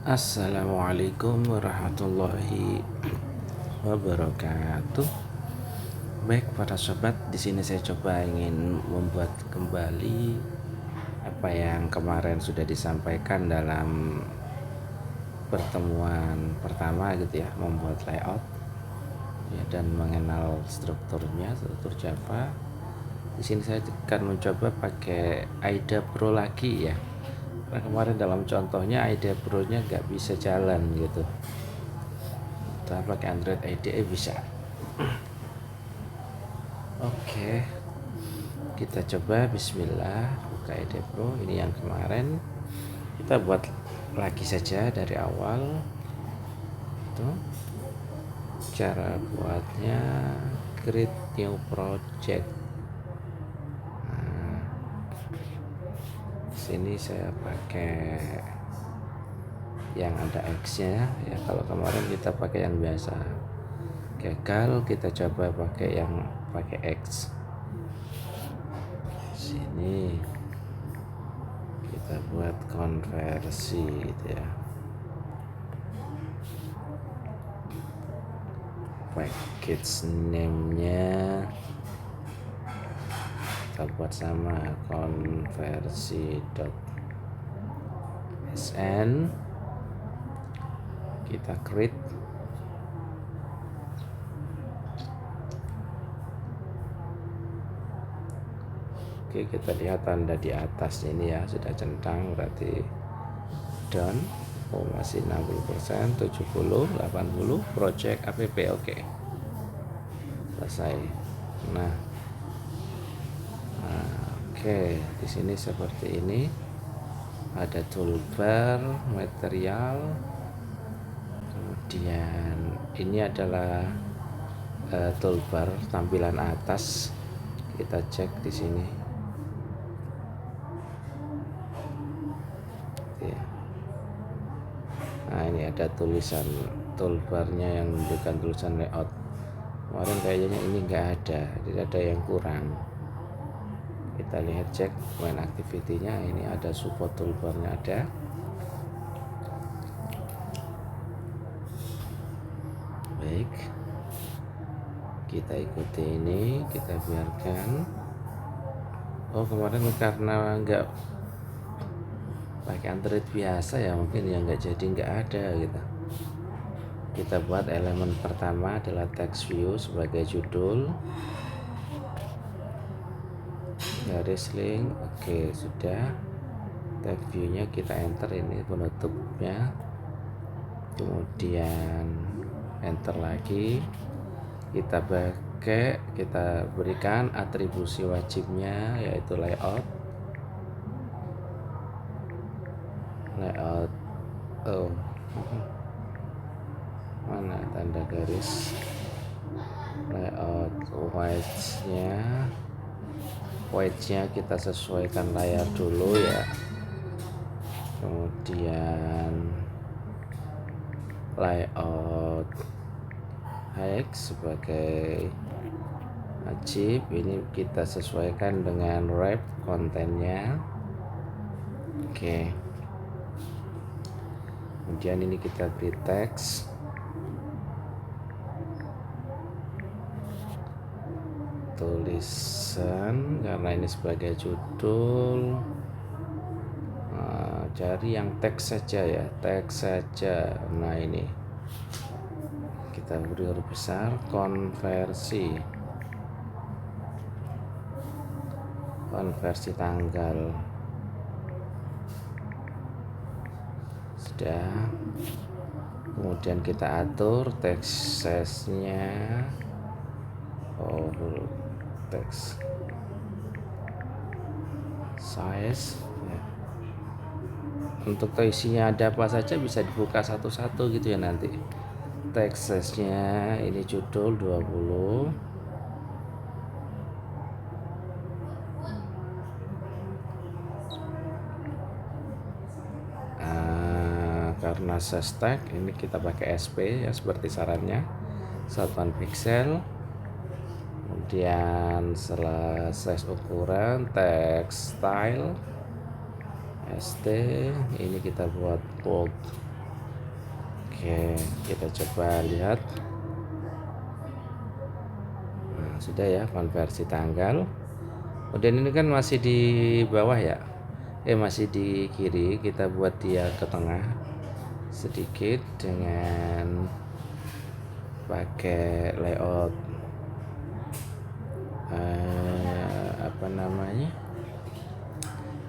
Assalamualaikum warahmatullahi wabarakatuh. Baik para sobat, di sini saya coba ingin membuat kembali apa yang kemarin sudah disampaikan dalam pertemuan pertama gitu ya, membuat layout ya, dan mengenal strukturnya, struktur Java. Di sini saya akan mencoba pakai IDEA Pro lagi ya. Karena kemarin dalam contohnya IDEA Pro nya nggak bisa jalan gitu. Kita pakai Android IDE bisa. Oke, kita coba. Bismillah, buka IDEA Pro. Ini yang kemarin kita buat lagi saja dari awal. Itu cara buatnya, create new project. Sini saya pakai yang ada X-nya ya. Kalau kemarin kita pakai yang biasa, gagal, kita coba pakai yang pakai X. Sini kita buat konversi gitu ya. Package name-nya kita buat sama konversi.sn. Kita create. Oke, kita lihat tanda di atas ini ya, sudah centang, berarti done. Oh, masih 60%, 70, 80 project app. Oke, selesai. Nah, oke, di sini seperti ini. Ada toolbar, material, kemudian ini adalah toolbar tampilan atas. Kita cek di sini. Nah, ini ada tulisan toolbarnya yang menunjukkan tulisan layout. Kemarin kayaknya ini enggak ada, jadi ada yang kurang. Kita lihat, cek main activity-nya. Ini ada support toolbarnya ada. Baik, kita ikuti ini, kita biarkan. Oh, kemarin karena enggak pakai Android biasa ya, mungkin yang enggak jadi enggak ada gitu. Kita buat elemen pertama adalah text view sebagai judul, garis link. Oke, sudah. Text view nya kita enter, ini penutupnya, kemudian enter lagi. Kita berikan atribusi wajibnya, yaitu layout. Oh, mana tanda garis? Layout width-nya kita sesuaikan layar dulu ya. Kemudian layout height sebagai wajib, ini kita sesuaikan dengan wrap kontennya. Oke, kemudian ini kita beri teks, tulisan, karena ini sebagai judul. Cari yang teks saja ya, teks saja. Nah, ini kita beri huruf besar, konversi tanggal. Sudah. Kemudian kita atur text size-nya. Text size ya. Untuk isinya ada apa saja bisa dibuka satu-satu gitu ya nanti. Text size-nya ini judul 20. Karena size tag ini kita pakai SP ya, seperti sarannya, 1 pixel. Kemudian setelah size ukuran, text style ST, ini kita buat bold Oke, kita coba lihat. Nah, sudah ya konversi tanggal. Kemudian ini kan masih di bawah ya, masih di kiri. Kita buat dia ke tengah sedikit dengan pakai layout apa namanya,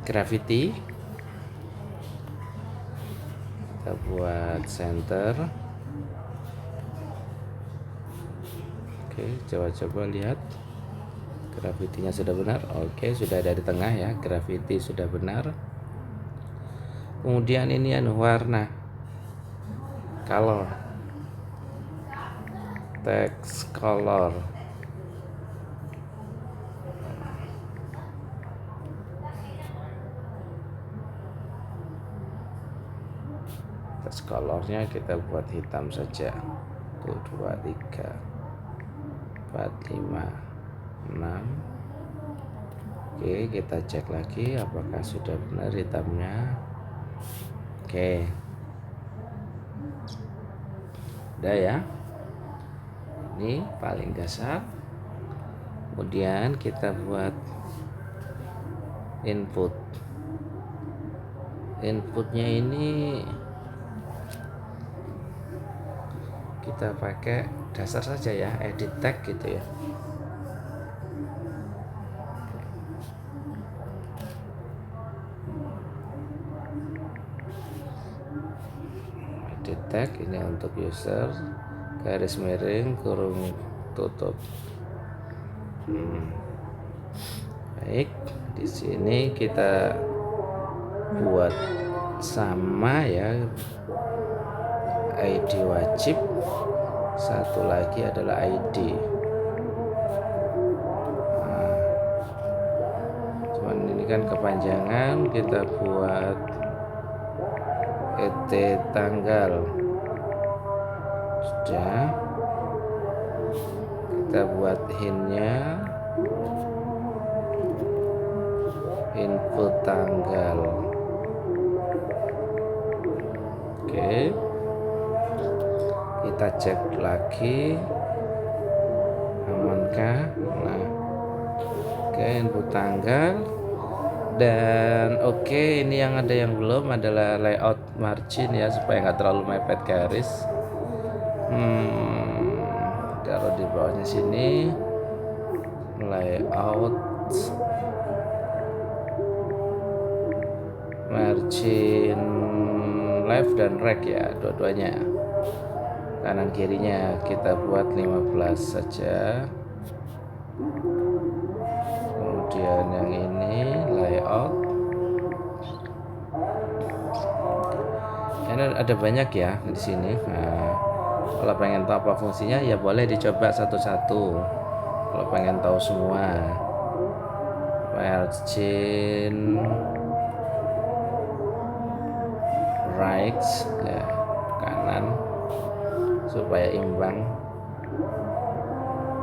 gravity. Kita buat center. Oke, coba lihat gravitinya sudah benar. Oke, sudah ada di tengah ya, gravity sudah benar. Kemudian ini warna, color, text color. Text colornya kita buat hitam saja. 1 2 3 4 5 6. Oke, kita cek lagi apakah sudah benar hitamnya. Oke, udah ya, ini paling dasar. Kemudian kita buat inputnya ini kita pakai dasar saja ya, edit tag gitu ya. Edit tag ini untuk user, garis miring kurung tutup. Baik, di sini kita buat sama ya, ID wajib, satu lagi adalah ID. Cuman ini kan kepanjangan, kita buat ET tanggal. Sudah, kita buat hintnya input tanggal. Oke, kita cek lagi amankah. Nah, oke, input tanggal. Dan oke, ini yang ada yang belum adalah layout margin ya, supaya nggak terlalu mepet garis. Taruh di bawahnya sini, layout margin left dan right ya, dua-duanya. Kanan kirinya kita buat 15 saja. Kemudian yang ini layout. Ini ada banyak ya di sini. Nah, kalau pengen tahu apa fungsinya ya boleh dicoba satu-satu. Kalau pengen tahu semua, margin right ya, kanan supaya imbang.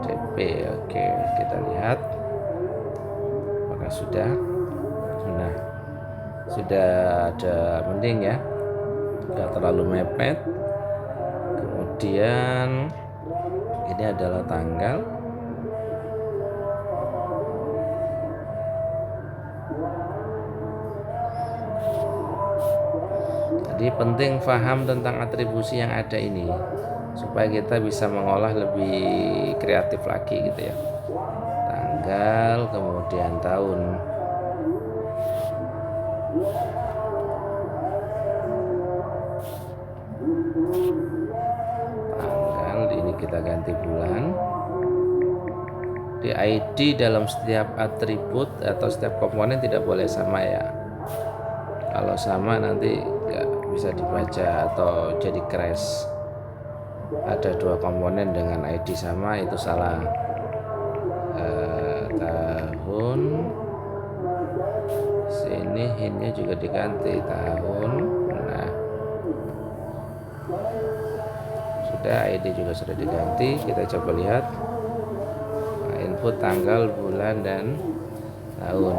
DP. Oke, kita lihat apakah sudah. Nah, sudah ada mending ya, nggak terlalu mepet. Kemudian ini adalah tanggal. Jadi penting paham tentang atribusi yang ada ini supaya kita bisa mengolah lebih kreatif lagi gitu ya. Tanggal, kemudian tahun. Tanggal ini kita ganti bulan. Di ID dalam setiap atribut atau setiap komponen tidak boleh sama ya. Kalau sama nanti nggak bisa dibaca atau jadi crash. Ada dua komponen dengan ID sama itu salah. Tahun, sini hintnya juga diganti tahun. Nah, sudah, ID juga sudah diganti. Kita coba lihat. Nah, input tanggal, bulan, dan tahun.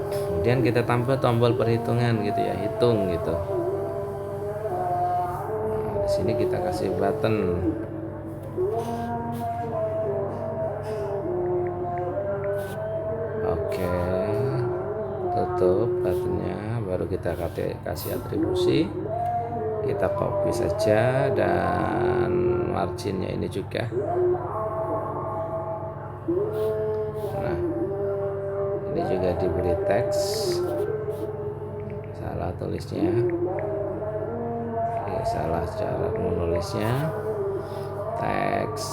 Kemudian kita tambah tombol perhitungan gitu ya, hitung gitu. Di sini kita kasih button. Oke, tutup buttonnya, baru kita kasih atribusi. Kita copy saja dan marginnya ini juga. Nah, ini juga diberi teks. Salah tulisnya. Oke, salah cara menulisnya. Teks.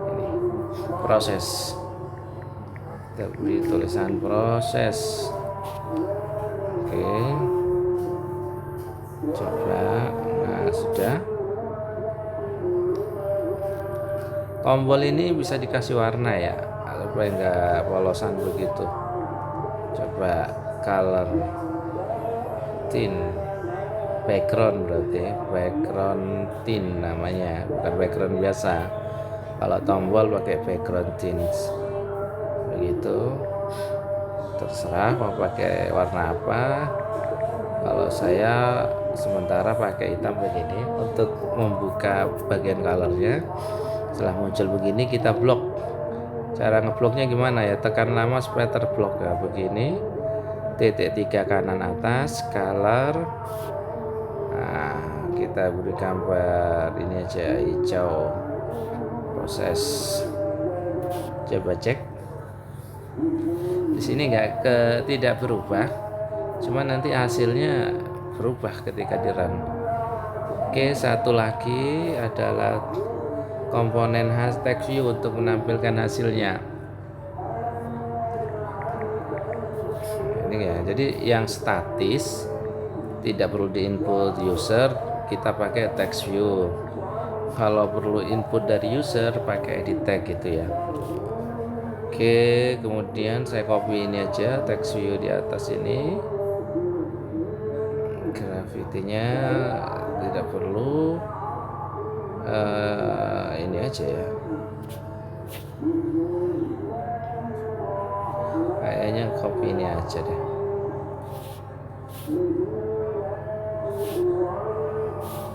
Ini proses. Kita beri tulisan proses. Oke, coba. Nah, sudah. Tombol ini bisa dikasih warna ya, supaya enggak polosan begitu. Coba color tint, background, berarti background tint namanya, bukan background biasa. Kalau tombol pakai background tint. Begitu, terserah mau pakai warna apa. Kalau saya sementara pakai hitam begini untuk membuka bagian colornya. Setelah muncul begini kita blok. Cara ngebloknya gimana ya, tekan lama supaya terblok ya, begini. Titik 3 kanan atas, color. Nah, kita beri gambar ini aja, hijau. Proses. Coba cek. Di sini tidak berubah, cuma nanti hasilnya berubah ketika di run. Oke, satu lagi adalah komponen text view untuk menampilkan hasilnya. Ini ya, jadi yang statis tidak perlu diinput user, kita pakai text view. Kalau perlu input dari user pakai edit tag gitu ya. Oke, kemudian saya copy ini aja, text view di atas ini. Graffiti-nya tidak perlu. Ini aja ya. Kayaknya copy ini aja deh.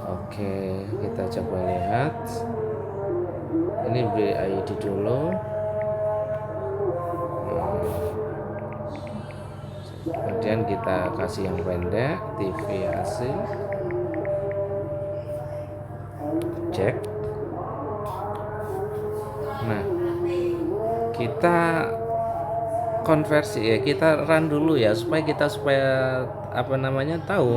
Oke, kita coba lihat. Ini beri ID dulu. Kemudian kita kasih yang pendek, TV hasil. Cek. Nah, kita konversi ya, kita run dulu ya, supaya tahu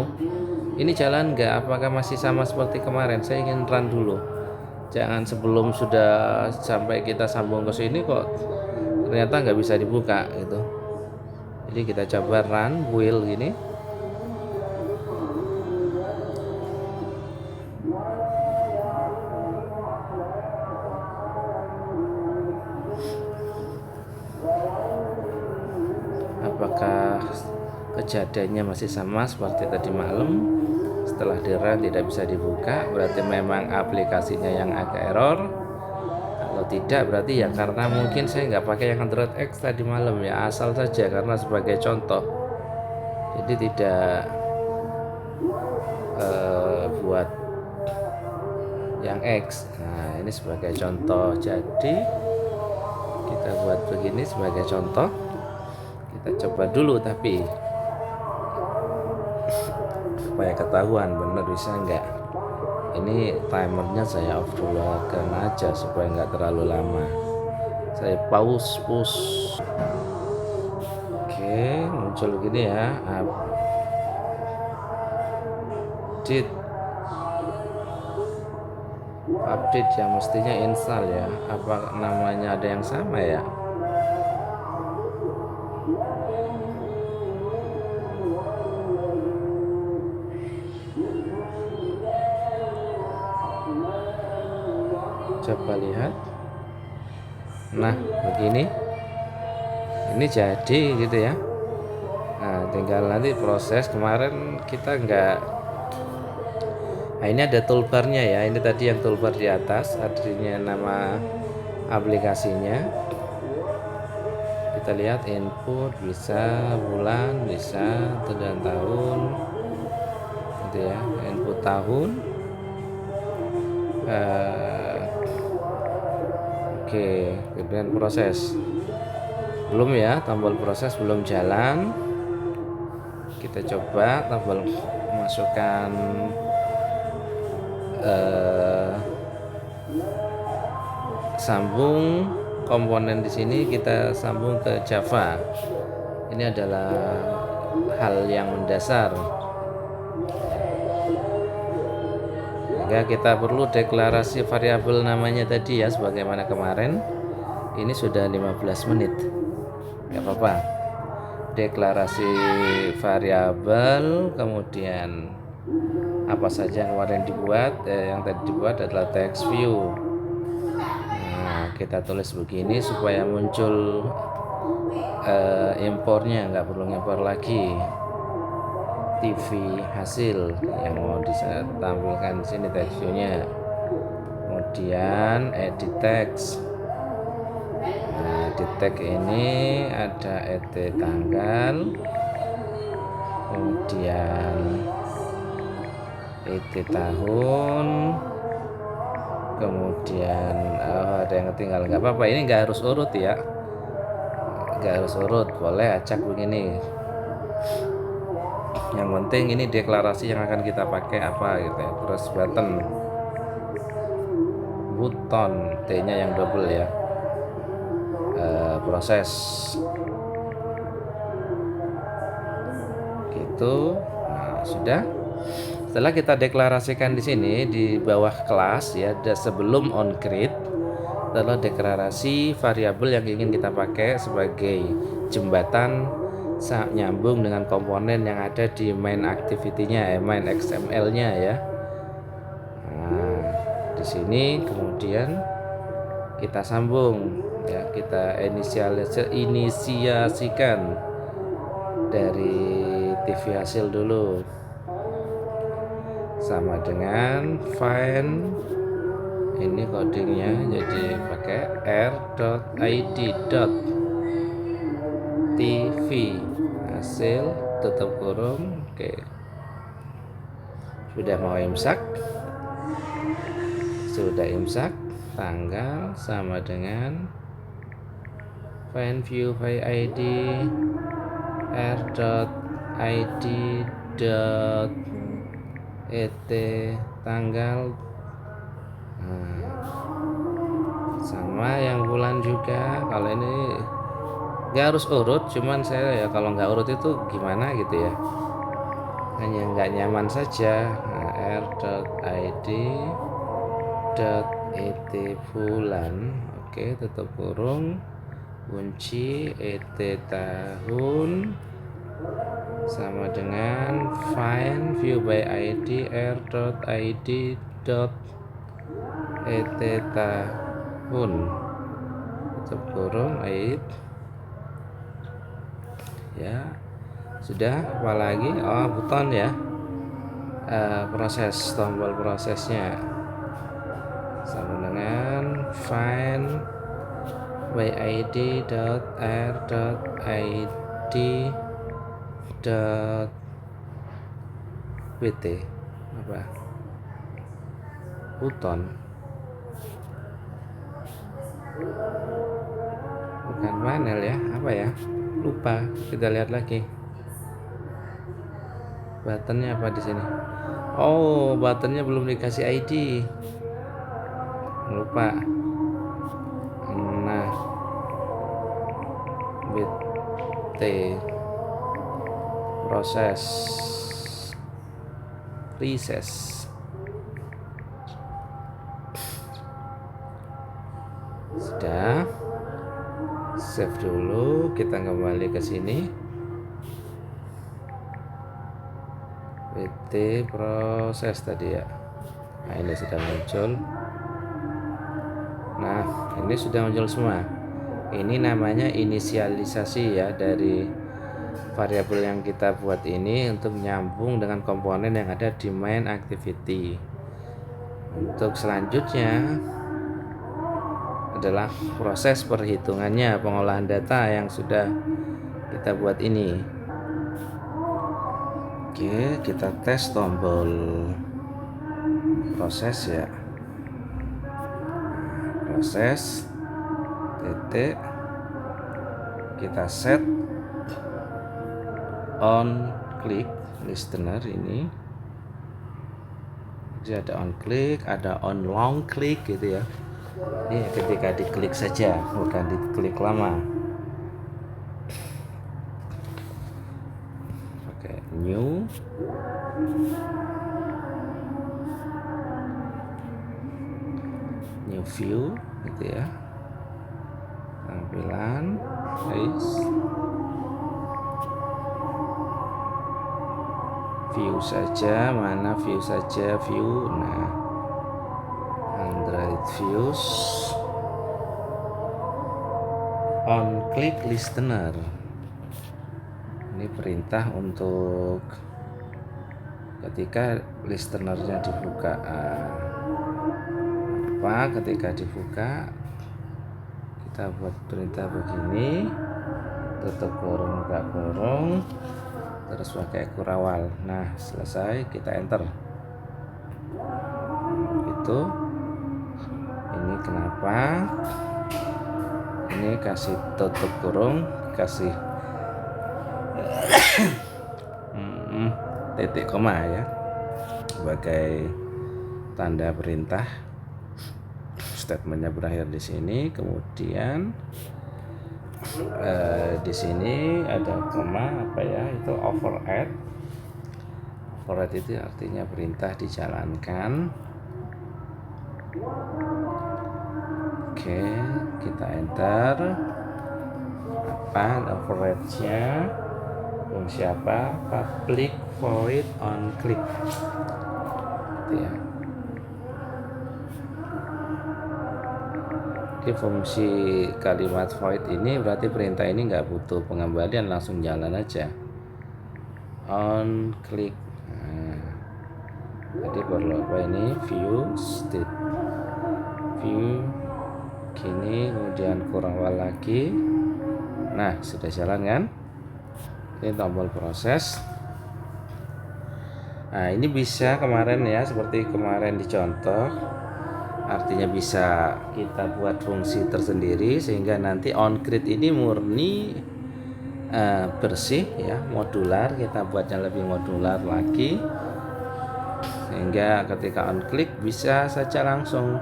ini jalan nggak, apakah masih sama seperti kemarin. Saya ingin run dulu, jangan sebelum sudah sampai kita sambung ke sini kok ternyata nggak bisa dibuka gitu. Jadi kita coba run wheel gini. Apakah kejadiannya masih sama seperti tadi malam? Setelah di run tidak bisa dibuka, berarti memang aplikasinya yang agak error. Kalau tidak, berarti ya karena mungkin saya nggak pakai yang Android X tadi malam ya, asal saja karena sebagai contoh. Jadi tidak buat yang X. Nah, ini sebagai contoh. Jadi kita buat begini sebagai contoh. Kita coba dulu tapi supaya ketahuan benar bisa enggak. Ini timernya saya off dulu aja supaya enggak terlalu lama. Saya pause push. Oke, muncul gini ya. Update yang mestinya install ya. Apa namanya ada yang sama ya? Coba lihat. Nah, begini. Ini jadi gitu ya. Nah, tinggal nanti proses. Kemarin kita enggak. Nah, ini ada toolbarnya ya. Ini tadi yang toolbar di atas, artinya nama aplikasinya. kita lihat input bisa bulan, bisa dan tahun gitu ya. Input tahun. Oke, kemudian proses belum ya, tombol proses belum jalan. Kita coba tombol masukkan sambung komponen di sini, kita sambung ke Java. Ini adalah hal yang mendasar. Sehingga kita perlu deklarasi variabel namanya tadi ya, sebagaimana kemarin. Ini sudah 15 menit. Gak apa-apa. Deklarasi variabel, kemudian apa saja yang kemarin dibuat, yang tadi dibuat adalah text view. Nah, kita tulis begini supaya muncul impornya, nggak perlu impor lagi. TV hasil yang mau ditampilkan di sini text view-nya. Kemudian edit text. Nah, di tag ini ada edit tanggal, kemudian edit tahun, kemudian ada yang ketinggalan, nggak apa-apa, ini nggak harus urut ya, nggak harus urut, boleh acak begini. Yang penting ini deklarasi yang akan kita pakai apa gitu ya. Terus button T-nya yang double ya. Proses gitu. Nah, sudah. Setelah kita deklarasikan di sini di bawah kelas ya, sebelum onCreate adalah deklarasi variabel yang ingin kita pakai sebagai jembatan nyambung dengan komponen yang ada di main activity-nya, main XML-nya ya. Nah, di sini kemudian kita sambung ya, kita inisiasikan dari TV hasil dulu sama dengan find, ini codingnya jadi pakai r.id.tv hasil tutup kurung. Oke, sudah mau imsak, tanggal sama dengan find view by id r.id.et tanggal. Nah, sama yang bulan juga. Kalau ini nggak harus urut, cuman saya ya kalau nggak urut itu gimana gitu ya, hanya nggak nyaman saja. Nah, r.id.et bulan, oke, tutup kurung, kunci, et tahun sama dengan find view by id r.id.et tahun tutup kurung 8 ya. Sudah, apalagi button ya, proses, tombol prosesnya sama dengan find by id.r.id.pt apa button, bukan panel ya, apa ya, lupa. Kita lihat lagi buttonnya apa di sini. Oh, buttonnya belum dikasih ID, lupa. Nah, BT proses recess. Sudah, save dulu, kita kembali ke sini. BT proses tadi ya. Nah, ini sudah muncul. Nah, ini sudah muncul semua. Ini namanya inisialisasi ya dari variabel yang kita buat ini untuk nyambung dengan komponen yang ada di main activity. Untuk selanjutnya adalah proses perhitungannya, pengolahan data yang sudah kita buat ini. Oke, kita tes tombol proses ya. Proses titik, kita set on click listener ini. Jadi ada on click, ada on long click gitu ya. Ini ketika diklik saja, bukan diklik lama. Oke, new view gitu ya. Tampilan face view saja, mana view saja, view. Nah, Android views on click listener. Ini perintah untuk ketika listenernya dibuka. Ketika dibuka kita buat perintah begini, tutup kurung, buka kurung, terus pakai kurawal. Nah, selesai, kita enter. Itu ini kenapa ini kasih tutup kurung, kasih titik koma ya sebagai tanda perintah. Statementnya berakhir di sini, kemudian di sini ada koma apa ya, itu override. Override itu artinya perintah dijalankan. Oke, kita enter. Apa override-nya? Fungsi apa? Public void on click. Gitu ya. Oke, fungsi kalimat void ini berarti perintah ini nggak butuh pengembalian, langsung jalan aja. On click. Nah, jadi perlu apa ini? View state view gini, kemudian kurawal lagi. Nah, sudah jalan kan? Ini tombol proses. Nah, ini bisa kemarin ya, seperti kemarin dicontoh. Artinya bisa kita buat fungsi tersendiri sehingga nanti on grid ini murni bersih ya, modular. Kita buatnya lebih modular lagi sehingga ketika on click bisa saja langsung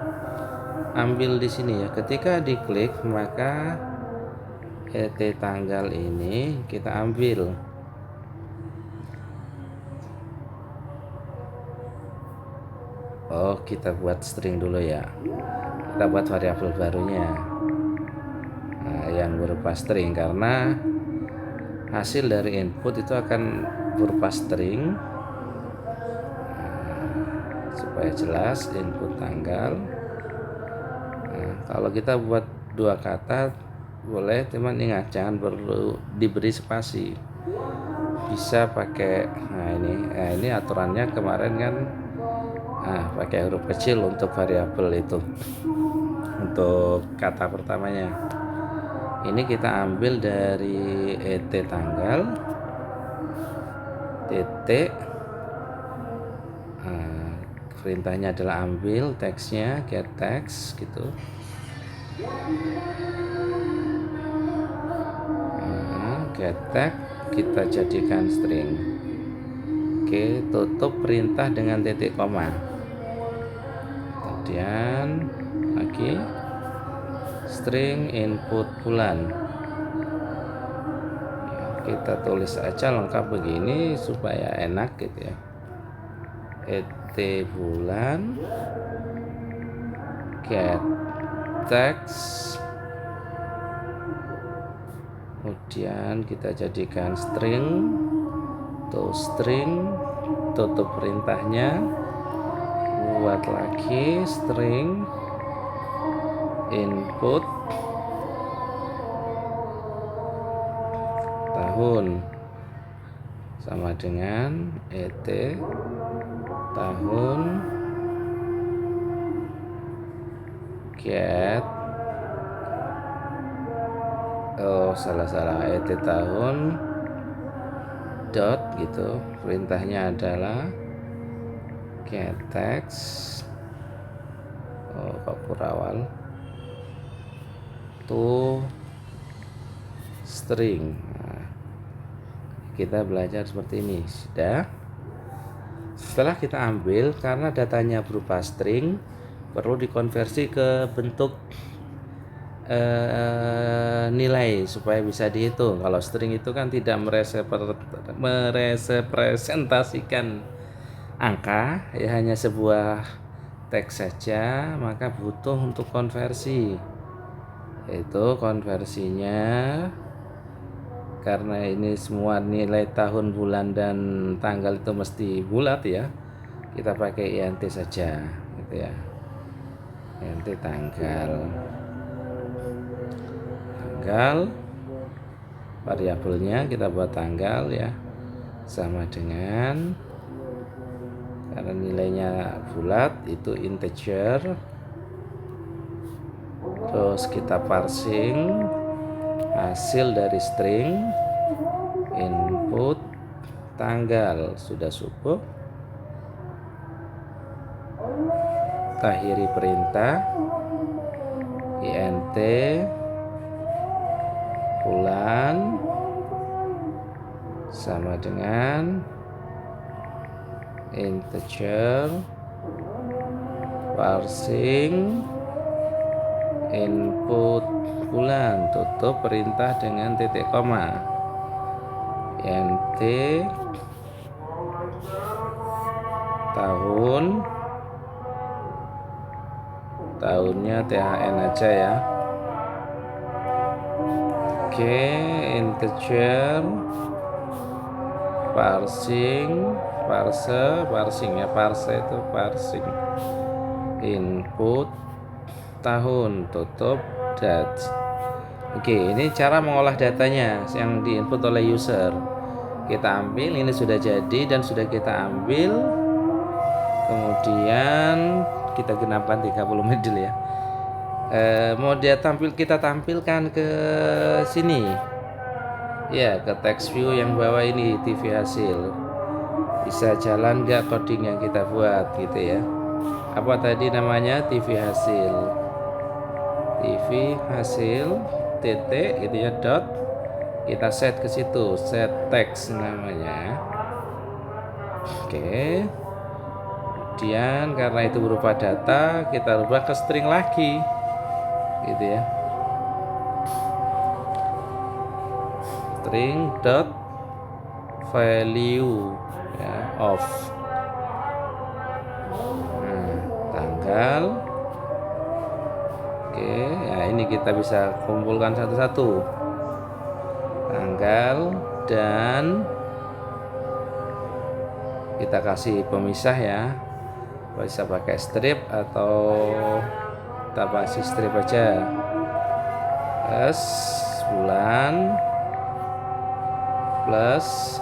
ambil di sini ya. Ketika diklik maka tanggal ini kita ambil. Oh, kita buat string dulu ya. Kita buat variabel barunya, yang berupa string, karena hasil dari input itu akan berupa string. Supaya jelas, input tanggal. Kalau kita buat dua kata boleh, teman ingat jangan perlu diberi spasi. Bisa pakai ini aturannya kemarin kan. Pakai huruf kecil untuk variabel itu, untuk kata pertamanya. Ini kita ambil dari tanggal titik, perintahnya adalah ambil teksnya, get text gitu. Get text kita jadikan string. Oke, tutup perintah dengan titik koma. Kemudian lagi string input bulan. Kita tulis aja lengkap begini supaya enak gitu ya. Bulan get text, kemudian kita jadikan string, tutup perintahnya, buat lagi string input tahun sama dengan tahun get oh salah ET tahun dot gitu, perintahnya adalah get text, oh kok kurawal to string. Nah, kita belajar seperti ini sudah. Setelah kita ambil, karena datanya berupa string, perlu dikonversi ke bentuk nilai supaya bisa dihitung. Kalau string itu kan tidak merepresentasikan angka, ya hanya sebuah teks saja, maka butuh untuk konversi. Itu konversinya, karena ini semua nilai tahun, bulan, dan tanggal itu mesti bulat ya, kita pakai int saja gitu ya. Int tanggal variabelnya kita buat tanggal ya, sama dengan, karena nilainya bulat itu integer, terus kita parsing hasil dari string, input tanggal sudah subuh, akhiri perintah int bulan sama dengan integer parsing input bulan, tutup perintah dengan titik koma, int tahun, tahunnya THN aja ya. Oke, integer parsing itu parsing input tahun, tutup date. Oke, ini cara mengolah datanya yang diinput oleh user. Kita ambil, ini sudah jadi dan sudah kita ambil, kemudian kita genapkan 30 menit dulu ya. Mau kita tampilkan ke sini ya, ke text view yang bawah ini, TV hasil. Bisa jalan nggak coding yang kita buat gitu ya. Apa tadi namanya? TV hasil titik gitu ya, dot, kita set ke situ, set text namanya. Oke, kemudian karena itu berupa data, kita rubah ke string lagi gitu ya, string dot value ya, of tanggal. Oke ya, ini kita bisa kumpulkan satu-satu tanggal, dan kita kasih pemisah ya, bisa pakai strip atau kita kasih strip aja, plus bulan plus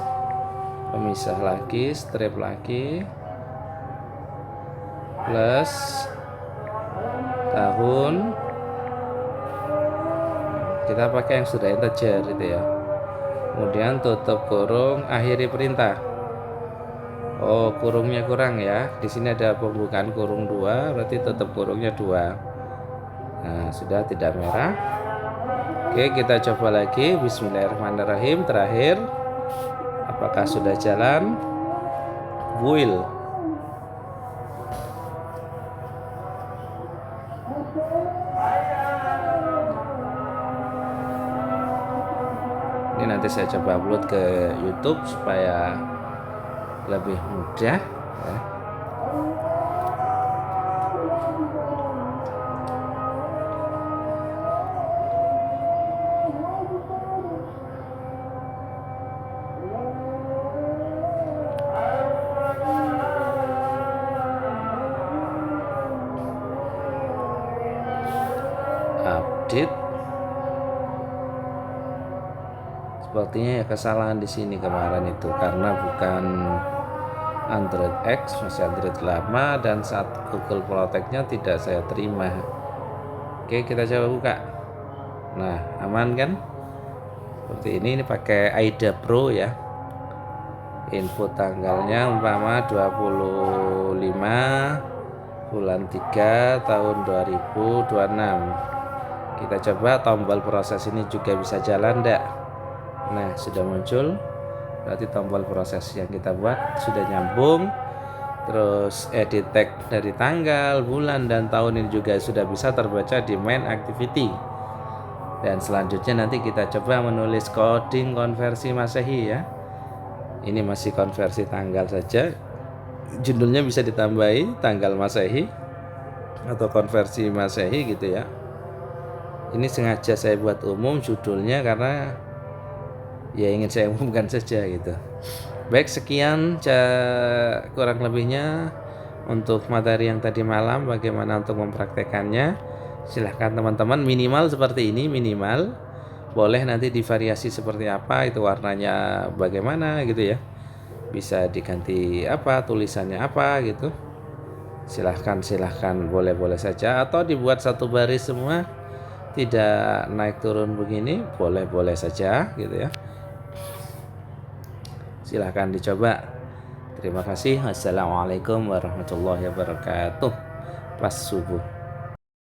pemisah lagi, strip lagi, plus tahun, kita pakai yang sudah integer gitu ya, kemudian tutup kurung, akhiri perintah. Oh, kurungnya kurang ya, di sini ada pembukaan kurung 2, berarti tutup kurungnya 2. Nah, sudah tidak merah. Oke, kita coba lagi. Bismillahirrahmanirrahim. Terakhir, apakah sudah jalan? Will. Ini nanti saya coba upload ke YouTube supaya lebih mudah ya. Update. Sepertinya ya kesalahan di sini kemarin itu karena bukan Android X, masih Android lama, dan saat Google Protect-nya tidak saya terima. Oke, kita coba buka. Nah, aman kan? seperti ini pakai AIDA Pro ya. Info tanggalnya umpama 25 bulan 3 tahun 2026. Kita coba tombol proses ini juga bisa jalan enggak. Nah, sudah muncul, berarti tombol proses yang kita buat sudah nyambung. Terus edit tag dari tanggal, bulan, dan tahun ini juga sudah bisa terbaca di main activity. Dan selanjutnya nanti kita coba menulis coding konversi Masehi ya. Ini masih konversi tanggal saja. Judulnya bisa ditambahi tanggal Masehi atau konversi Masehi gitu ya. Ini sengaja saya buat umum judulnya karena ya ingin saya umumkan saja gitu. Baik, sekian kurang lebihnya untuk materi yang tadi malam. Bagaimana untuk mempraktekannya, silahkan teman-teman. Minimal seperti ini, minimal. Boleh nanti divariasi seperti apa, itu warnanya bagaimana gitu ya, bisa diganti apa, tulisannya apa gitu. Silahkan boleh saja, atau dibuat satu baris semua, tidak naik turun begini, boleh saja gitu ya. Silahkan dicoba. Terima kasih. Assalamualaikum warahmatullahi wabarakatuh. Pas subuh.